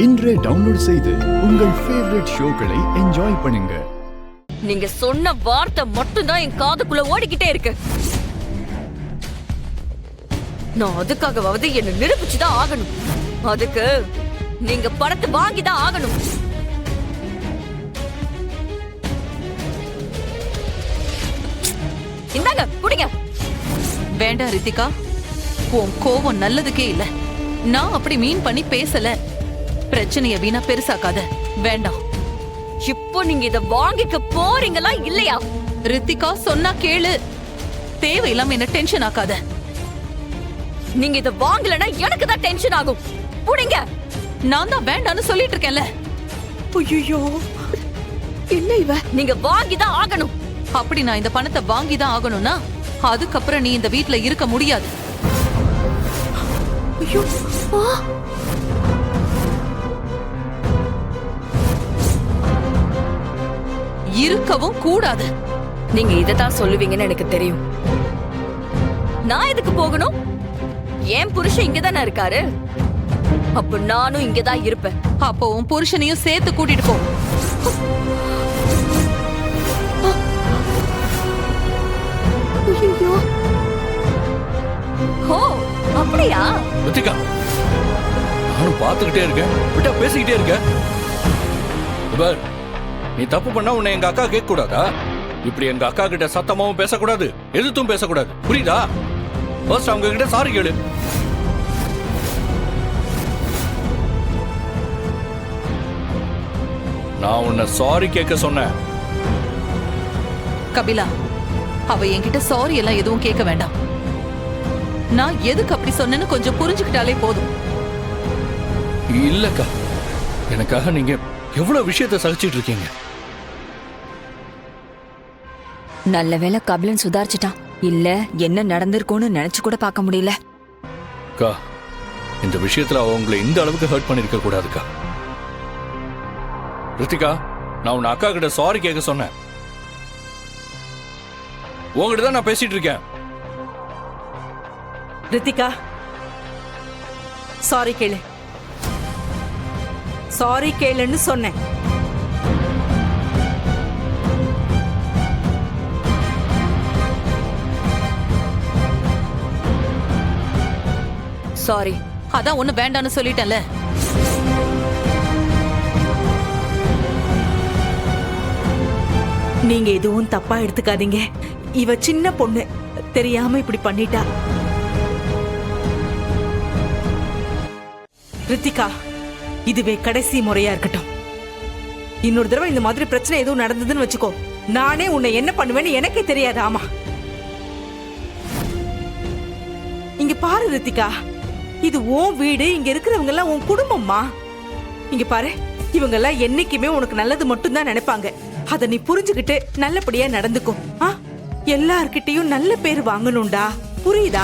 இன்றே டவுன்லோட் செய்து உங்கள் ஃபேவரட் ஷோக்களை என்ஜாய் பண்ணுங்க. நீங்க சொன்ன வார்த்தை மட்டும்தான் என் காதுக்குள்ள ஓடிக்கிட்டே இருக்கு. நான் அதுக்காகவாவது என்ன நிரூபிச்சுதான் ஆகணும். அதுக்கு நீங்க பணத்தை வாங்கிதான் ஆகணும். இந்தாங்க குடிங்க. வேண்டாம் ரித்திகா, உன் கோவம் நல்லதுக்கே இல்ல. நான் அப்படி மீன் பண்ணி பேசல. பிரச்சனைய வீணா பெருசாக்காத. வேண்டாம். இப்போ நீங்க இத வாங்கிக்க போறீங்களா இல்லையா? ரித்திகா சொன்னா கேளு. தேவையில்லாம என்ன டென்ஷன் ஆக்காத. நீங்க இத வாங்கலனா எனக்கு தான் டென்ஷன் ஆகும். புடிங்க. நான் தான் வேண்டான்னு சொல்லிட்டு இருக்கேன்ல. ஐயோ, என்ன இவ? நீங்க வாங்கிதான் ஆகணும். அப்படி நான் இந்த பணத்தை வாங்கிதான் ஆகணும்னா அதுக்கப்புறம் நீ இந்த வீட்ல இருக்க முடியாது. ஐயோ, இருக்கவும் கூடாது. நீங்க இததான் சொல்லுவீங்கன்னு எனக்கு தெரியும். நான் எதுக்கு போகணும்? என் புருஷன் இங்கதானே இருக்காரு. அப்ப நானும் இங்கதான் இருப்பேன். அப்போ உன் புருஷனையும் சேர்த்து கூட்டிட்டு போ. ஐயோ, ஓ அப்படியா? ரித்திகா, நானும் பார்த்துக்கிட்டே இருக்கேன், விட்டா பேசிக்கிட்டே இருக்கேன். இவர் நீ தப்பு பண்ணா உன்னை எங்க அக்கா கேட்க கூடாதா? இப்படி எங்க அக்கா கிட்ட சத்தமாவும் பேசக்கூடாது, எதிர்த்தும் பேசக்கூடாது. புரியுதா? ஃபர்ஸ்ட் அவங்க கிட்ட சாரி கேளு. நான் உன்னை சாரி கேட்க சொன்னேன். கபிலா, அவ என்கிட்ட சாரி எல்லாம் எதுவும் கேட்க வேண்டாம். நான் எதுக்கு அப்படி சொன்னேன்னு கொஞ்சம் புரிஞ்சுக்கிட்டாலே போதும். இல்லக்கா, எனக்காக நீங்க எவ்வளவு விஷயத்தை சகிச்சிட்டு இருக்கீங்க. நல்ல வேளை கபிலன் சுதாரிச்சிட்டான். இல்ல என்ன நடந்திருக்கும்னு நினைச்சு கூட பார்க்க முடியல. அக்கா, இந்த விஷயத்துல அவங்களை இந்த அளவுக்கு ஹர்ட் பண்ணிருக்க கூடாதுக்கா. ரித்திகா, நான் உன் அக்கா கிட்ட சாரி கேட்க சொன்னேன். உங்ககிட்ட தான் நான் பேசிட்டு இருக்கேன். ரித்திகா, சாரி கேளு. சாரி கேளுன்னு சொன்னேன். சாரி. அதான் ஒண்ணு வேண்டான்னு சொல்லிட்டேன்ல. நீங்க எதுவும் தப்பா எடுத்துக்காதீங்க. இவ சின்ன பொண்ணு, தெரியாம இப்படி பண்ணிட்டா. ரித்திகா, இதுவே கடைசி முறையா இருக்கட்டும். இன்னொரு தடவை இந்த மாதிரி பிரச்சனை எதுவும் நடந்ததுன்னு வச்சுக்கோ, நானே உன்னை என்ன பண்ணுவேன்னு எனக்கே தெரியாது. ஆமா, இங்க பாரு ரித்திகா, இது உன் வீடு. இங்க இருக்கிறவங்க எல்லாம் உன் குடும்பம்மா. இங்க பாரு, இவங்க எல்லாம் என்னைக்குமே உனக்கு நல்லது மட்டும் தான் நினைப்பாங்க. அத நீ புரிஞ்சுக்கிட்டு நல்லபடியா நடந்துக்கோ. எல்லார்கிட்டயும் நல்ல பேர் வாங்கணும்டா. புரியுதா?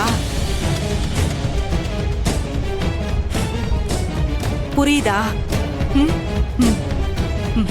புரியுதா? ம் ம் ம்